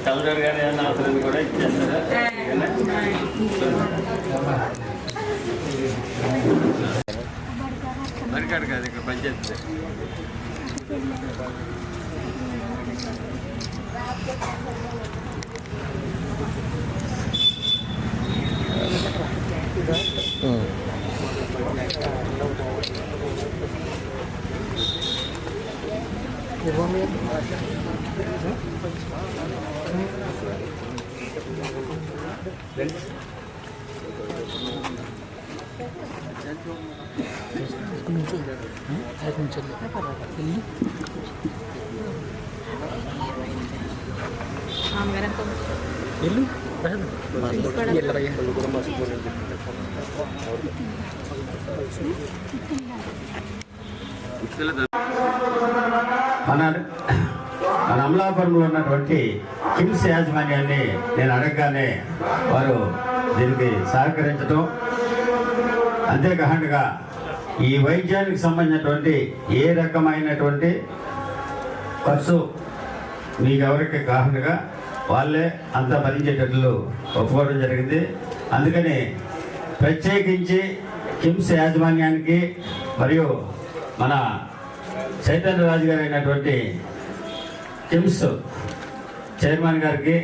తల్లిగారు కానీ ఏమన్నా అవసరం కూడా ఇచ్చేస్తారా? మరికాడు కాదు ఇక్కడ పంచాయతీ మన అమలాపురంలో ఉన్నటువంటి కిమ్స్ యాజమాన్యాన్ని నేను అడగగానే వారు దీనికి సహకరించడం, అంతేకాకుండా ఈ వైద్యానికి సంబంధించినటువంటి ఏ రకమైనటువంటి ఖర్చు మీకు ఎవరికి కాకుండా వాళ్ళే అంతా భరించేటట్లు ఒప్పుకోవడం జరిగింది. అందుకని ప్రత్యేకించి కిమ్స్ యాజమాన్యానికి మరియు మన చైతన్యరాజు గారు అయినటువంటి కిమ్స్ చైర్మన్ గారికి,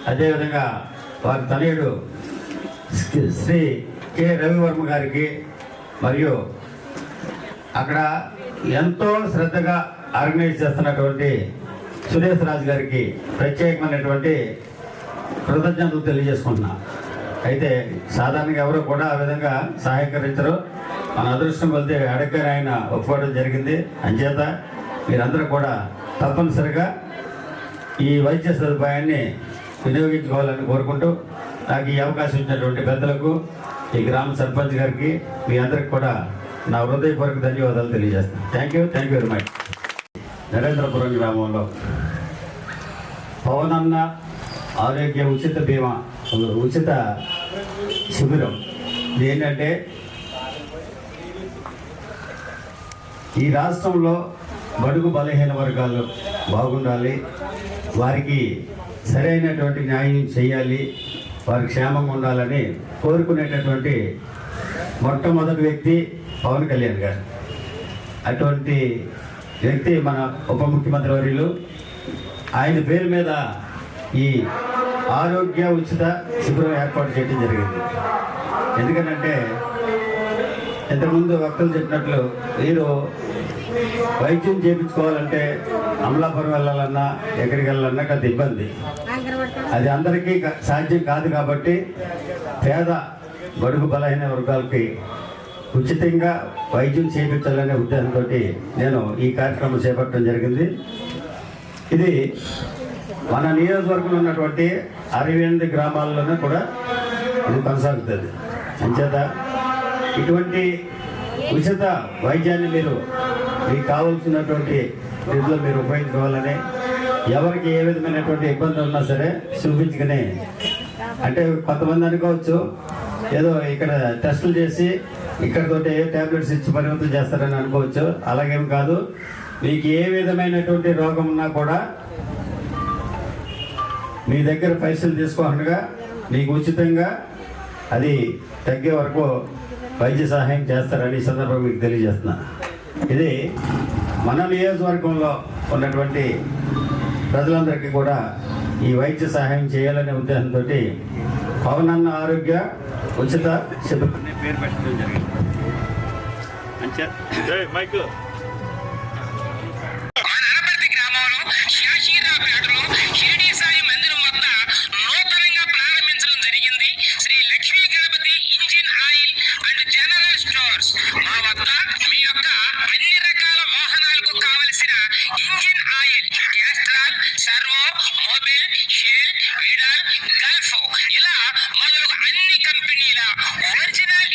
అదేవిధంగా వారి తనయుడు శ్రీ కె రవివర్మ గారికి, మరియు అక్కడ ఎంతో శ్రద్ధగా ఆర్గనైజ్ చేస్తున్నటువంటి సురేష్ రాజు గారికి ప్రత్యేకమైనటువంటి కృతజ్ఞతలు తెలియజేసుకుంటున్నా. అయితే సాధారణంగా ఎవరు కూడా ఆ విధంగా సహకరించరు. మన అదృష్టం వెళ్తే అడగని ఆయన ఒప్పుకోవడం జరిగింది. అంచేత మీరందరూ కూడా తప్పనిసరిగా ఈ వైద్య సదుపాయాన్ని వినియోగించుకోవాలని కోరుకుంటూ, నాకు ఈ అవకాశం ఇచ్చినటువంటి పెద్దలకు, ఈ గ్రామ సర్పంచ్ గారికి, మీ అందరికి కూడా నా హృదయపూర్వక ధన్యవాదాలు తెలియజేస్తాను. Thank you very much. Narendrapuram గ్రామంలో పవనన్న ఆరోగ్య ఉచిత బీమా ఉచిత శిబిరం. ఇది ఏంటంటే, ఈ రాష్ట్రంలో బడుగు బలహీన వర్గాలు బాగుండాలి, వారికి సరైనటువంటి న్యాయం చేయాలి, వారి క్షేమంగా ఉండాలని కోరుకునేటటువంటి మొట్టమొదటి వ్యక్తి పవన్ కళ్యాణ్ గారు. అటువంటి వ్యక్తి మన ఉప ముఖ్యమంత్రి వర్యులు. ఆయన పేరు మీద ఈ ఆరోగ్య ఉచిత శిబిరం ఏర్పాటు చేయడం జరిగింది. ఎందుకంటే ఇంతకుముందు వక్తలు చెప్పినట్లు మీరు వైద్యం చేయించుకోవాలంటే అమలాపురం వెళ్ళాలన్నా ఎక్కడికి వెళ్ళాలన్నా కొంత ఇబ్బంది. అది అందరికీ సాధ్యం కాదు. కాబట్టి పేద బడుగు బలహీన వర్గాలకి ఉచితంగా వైద్యం చేయించాలనే ఉద్దేశంతో నేను ఈ కార్యక్రమం చేపట్టడం జరిగింది. ఇది మన నియోజకవర్గంలో ఉన్నటువంటి 68 గ్రామాల్లోనే కూడా ఇది కొనసాగుతుంది. అంచేత ఇటువంటి ఉచిత వైద్యాన్ని మీరు మీకు కావాల్సినటువంటి రీతిలో మీరు ఉపయోగించుకోవాలని, ఎవరికి ఏ విధమైనటువంటి ఇబ్బంది ఉన్నా సరే చూపించుకుని, అంటే కొంతమంది అనుకోవచ్చు ఏదో ఇక్కడ టెస్టులు చేసి ఇక్కడతోటి ట్యాబ్లెట్స్ ఇచ్చి పరిమితం చేస్తారని అనుకోవచ్చు. అలాగేం కాదు. మీకు ఏ విధమైనటువంటి రోగం ఉన్నా కూడా మీ దగ్గర పైసలు తీసుకోకుండా మీకు ఉచితంగా అది తగ్గే వరకు వైద్య సహాయం చేస్తారని ఈ సందర్భంగా మీకు తెలియజేస్తున్నా. ఇది మన నియోజకవర్గంలో ఉన్నటువంటి ప్రజలందరికీ కూడా ఈ వైద్య సహాయం చేయాలనే ఉద్దేశంతో పవనన్న ఆరోగ్య ఉచిత శిబిరాన్ని పేరు పెట్టడం జరిగింది. ఇలా మొదలు అన్ని కంపెనీల ఒరిజినల్